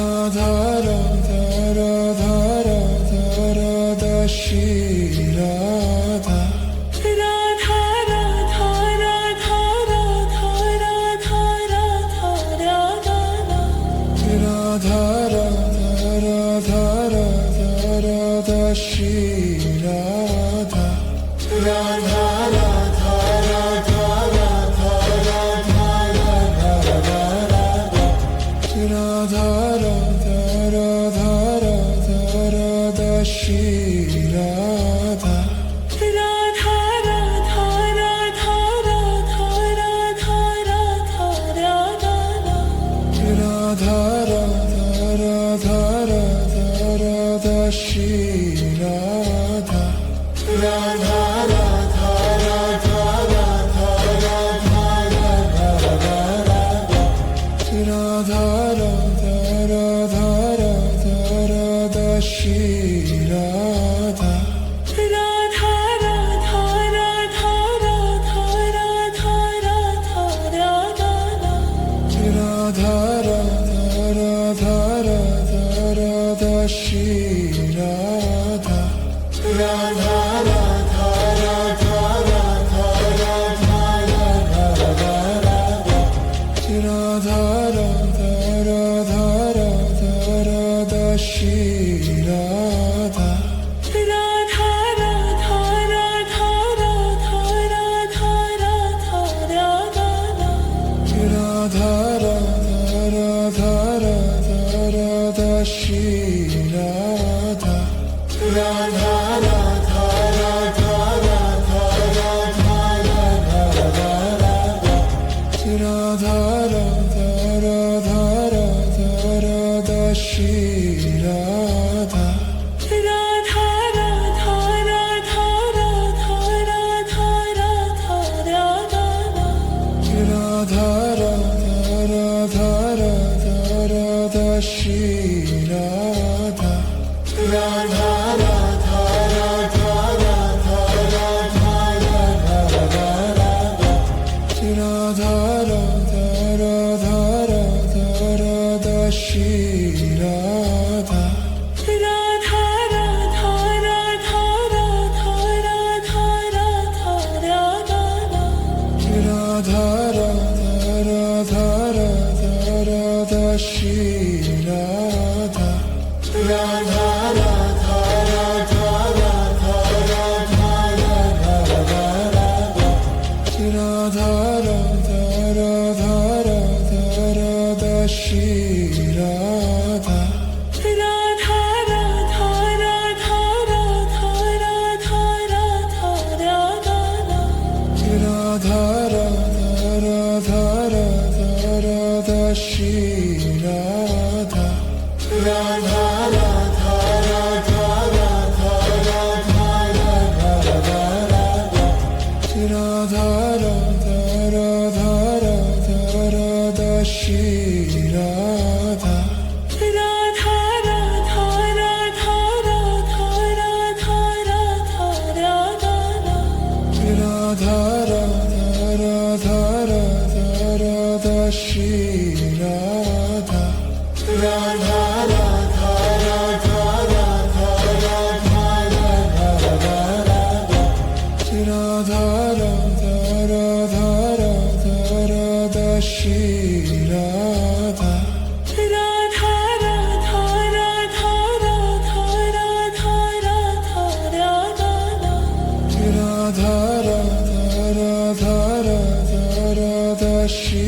Radha Radha Radha Radha Radha Shri Radha Radha Radha Radha Radha Radha Radha Radha Radha Radha Radha Radha Radha Shri Radha Radha Radha Radha Radha Radha Radha Radha Radha Radha Radha Radha Shri Radha Radha Radha Radha Radha Radha Radha Radha Radha Radha Radha Radha Shri Radha Radha Radha Radha Radha Radha Radha Radha Radha Radha Radha Shri Radha Radha Radha Radha Radha Radha Radha Radha Radha Radha Radha Radha Shri Radha Radha Radha Radha Radha Radha Radha Radha Radha Radha Radha Shri Radha Radha Radha Radha Radha Radha Radha Radha Radha Radha Radha Radha Shri Radha Radha Radha Radha Radha Radha Radha Radha Radha Radha Radha Shri Radha Radha Radha Radha Radha Radha Radha Radha Radha Radha Radha Radha Shri Radha Radha Radha Radha Radha Radha Radha Radha Radha Radha Radha Shri Radha Radha Radha Radha Radha Radha Radha Radha Radha Radha Radha Radha Shri Radha Radha Radha Radha Radha Radha Radha Radha Radha Radha Radha Shri Radha Radha Radha Radha Radha Radha Radha Radha Radha Radha Radha Shri Radha Radha Radha Radha Radha Radha Radha Radha Radha Radha Radha Shri Radha Radha Radha Radha Radha Radha Radha Radha Radha Radha Radha Radha Shri Radha Radha Radha Radha Radha Radha Radha Radha Radha Radha Radha Shri Radha Radha Radha Radha Radha Radha Radha Radha Radha Radha Radha Shri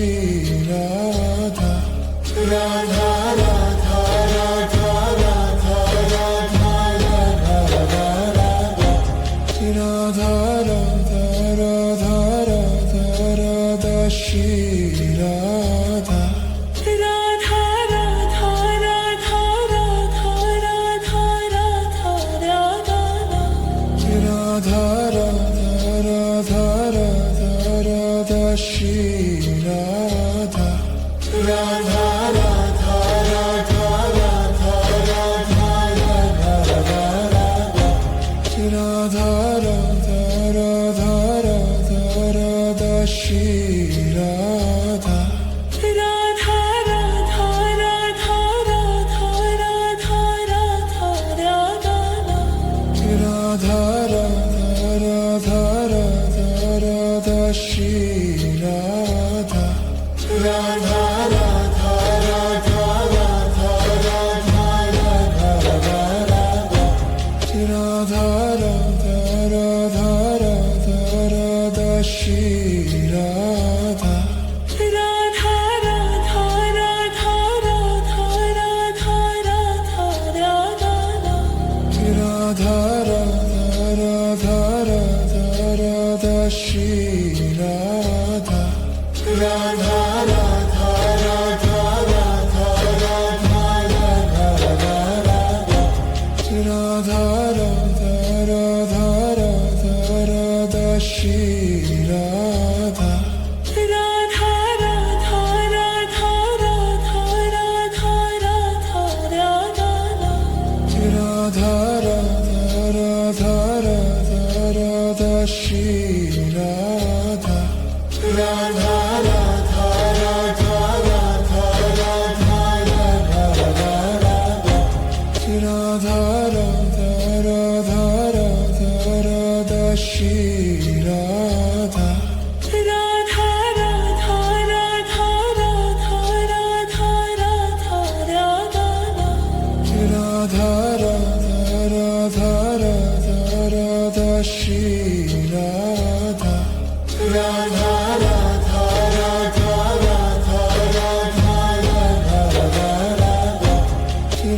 Radha Radha Radha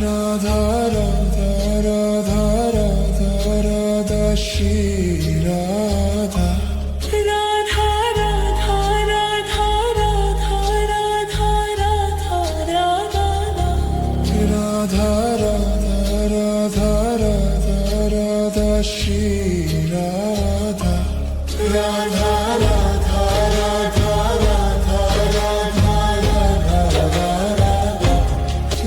Radha Radha Radha Radha Radha Shri Radha Radha Radha Radha Radha Radha Radha Radha Radha Radha Radha Radha Radha Shri Radha Radha Radha Radha Radha Radha Radha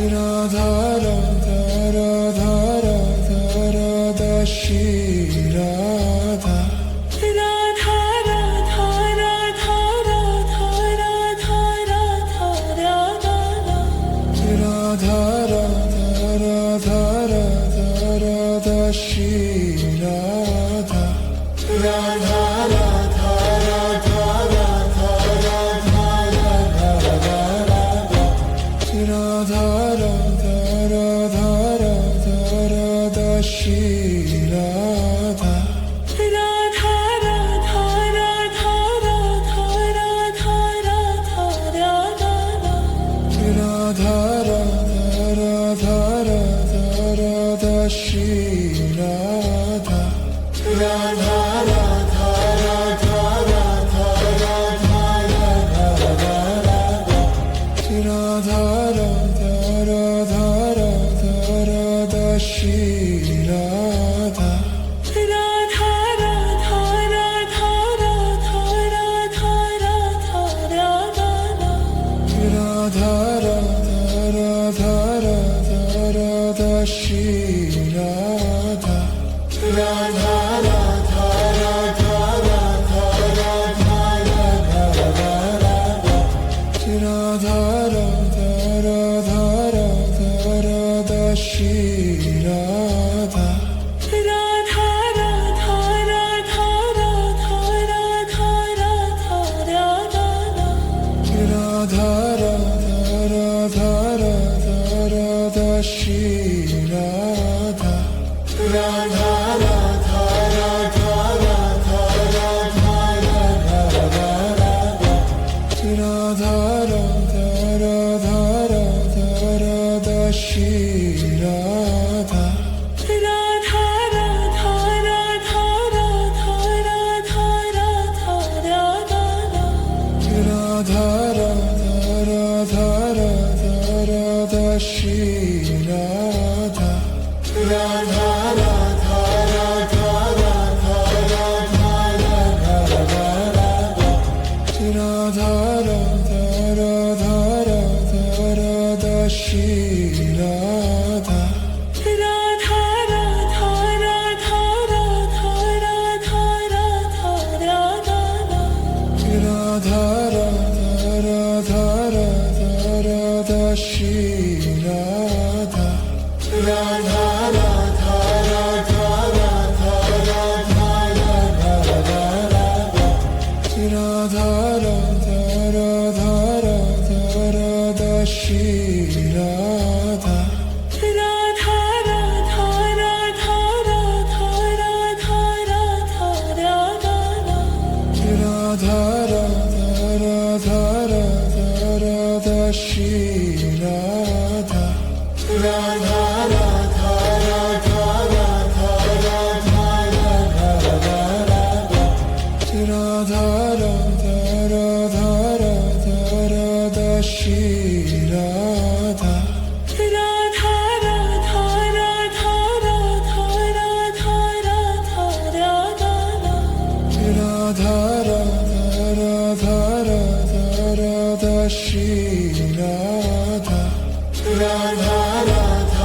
Radha Radha Radha Radha Radha Shri Radha Radha Radha Radha Radha Radha Radha Radha Radha Radha Radha Shri Radha Radha Radha Radha Radha Radha Radha Radha Radha Radha Shri Radha Radha Radha Radha Radha Radha Radha Radha Radha Radha Radha Shri Radha Radha Radha Radha Radha Radha Radha Radha Radha Radha Radha Shri Radha Radha Radha Radha Radha Radha Radha Radha Radha Radha Shri Radha Radha Radha Radha Radha Radha Radha Radha Radha Radha Radha Shri Radha Radha Radha Radha Radha Radha Radha Radha Radha Radha Shri Radha Radha Radha Radha Radha Radha Radha Radha Radha Radha Shri Radha Radha Radha Radha Radha Radha Radha Radha Radha Radha Shri Radha Radha Radha Radha Radha Radha Radha Radha Radha Radha Radha Shri Radha Radha Radha Radha Radha Radha Radha Radha Radha Radha Shri Radha Radha Radha Radha Radha Radha Radha Radha Radha Radha Radha Shri Radha Radha Radha Radha Radha Radha Radha Radha Radha Radha Shri Radha Radha Radha Radha Radha Radha Radha Radha Radha Radha Radha Shri Radha Radha Radha Radha Radha Radha Radha Radha Radha Radha Shri Radha Radha Radha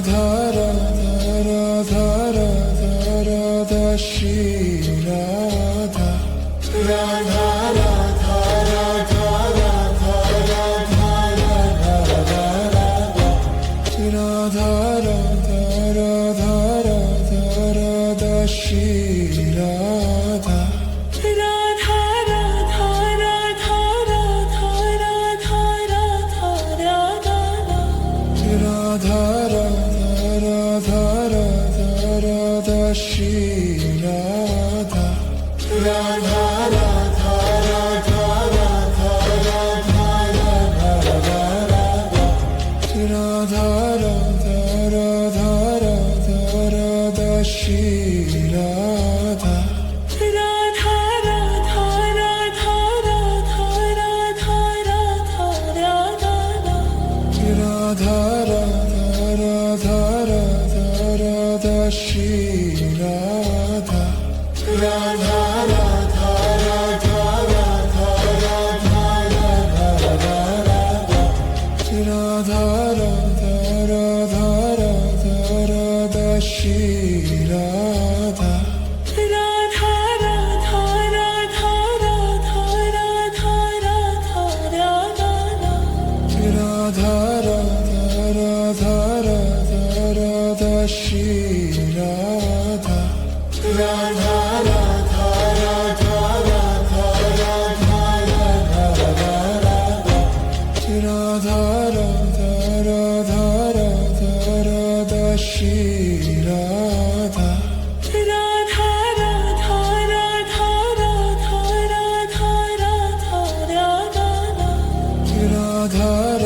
Radha Radha Radha Radha Radha Shri Radha Radha Radha Radha Radha Radha Radha Radha Radha Radha Radha Radha Shri Radha Radha Radha Radha Radha Radha Radha Radha Radha Radha Radha Radha Shri Radha Radha Radha Radha Radha Radha Radha Radha Radha Radha Radha Shri Radha Radha Radha Radha Radha Radha Radha Radha Radha Radha Radha Shri Radha Radha Radha Radha Radha Radha Radha Radha Radha Radha Radha Shri Radha Radha Radha Radha Radha Radha Radha Radha Radha Radha Radha Shri Radha Radha Radha Radha Radha Radha Radha Radha Radha Radha Shri Radha Radha Radha Radha Radha Radha Radha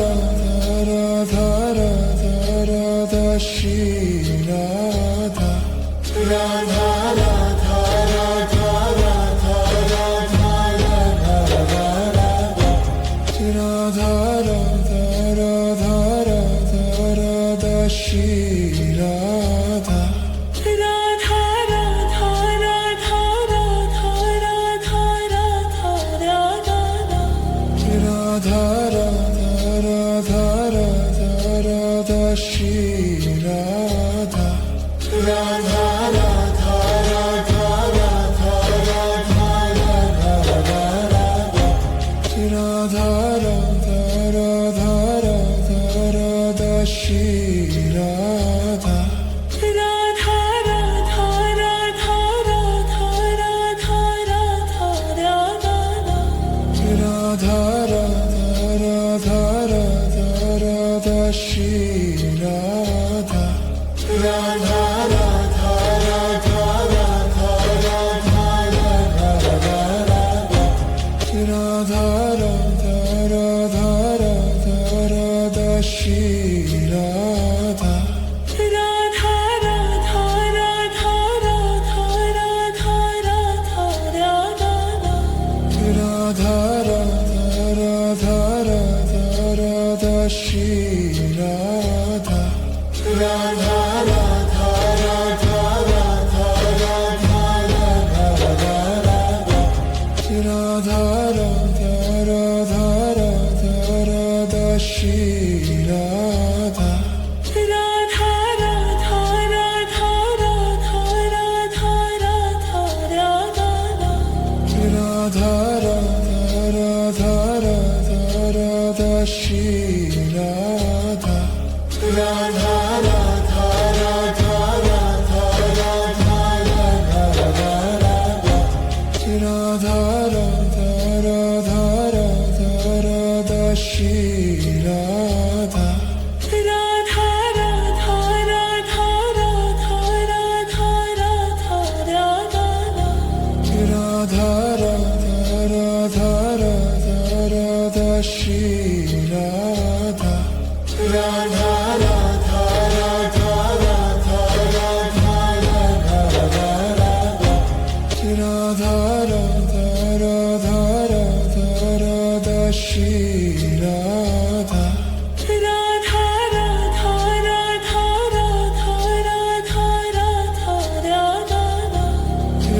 Radha Radha Radha Shri Radha Radha Radha Radha Radha Radha Radha Radha Radha Radha Radha Shri Radha Radha Radha Radha Radha Radha Radha Radha Radha Radha Shri Radha Radha Radha Radha Radha Radha Radha Radha Radha Radha Radha Shri Radha Radha Radha Radha Radha Radha Radha Radha Radha Radha Shri Radha Radha Radha Radha Radha Radha Radha Radha Radha Radha Shri Radha Radha Radha Radha Radha Radha Radha Radha Radha Radha Shri Radha Radha Radha Radha Radha Radha Radha Radha Radha Radha Radha Shri Radha Radha Radha Radha Radha Radha Radha Radha Radha Radha Shri Radha Radha Radha Radha Radha Radha Radha Radha Radha Radha Radha Shri Radha Radha Radha Radha Radha Radha Radha Radha Radha Radha Shri Radha Radha Radha Radha Radha Radha Radha Radha Radha Radha Radha Shri Radha Radha Radha Radha Radha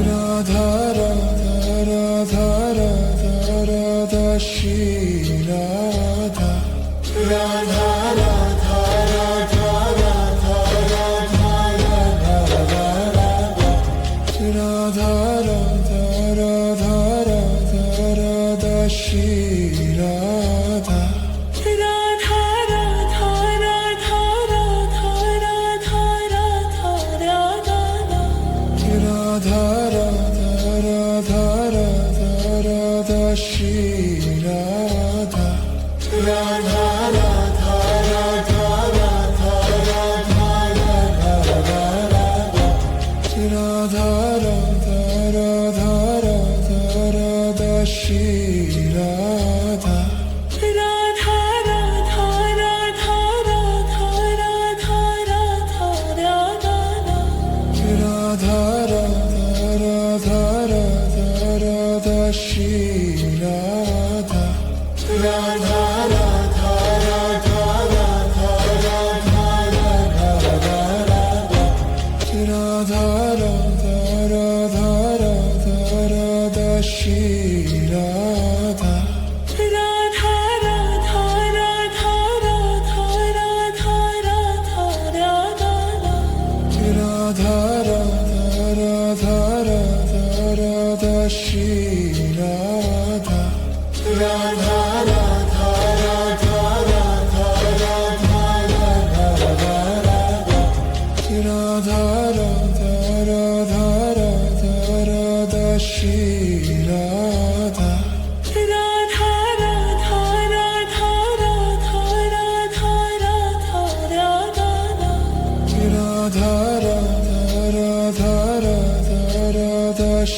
Radha Radha Radha Radha Radha Shri Radha Radha Radha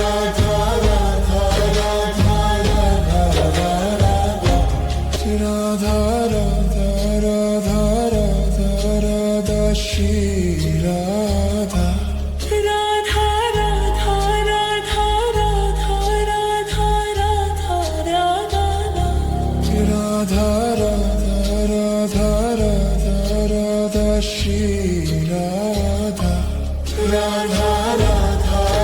Radha Radha Radha Radha Radha Shri Radha Radha Radha Radha Radha Radha Radha Radha Radha Radha Radha Radha Radha Shri Radha Radha Radha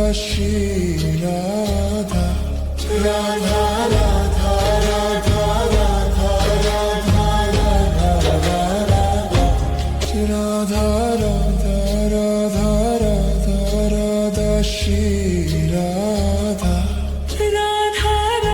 ভালোবাসি রাধা রাধা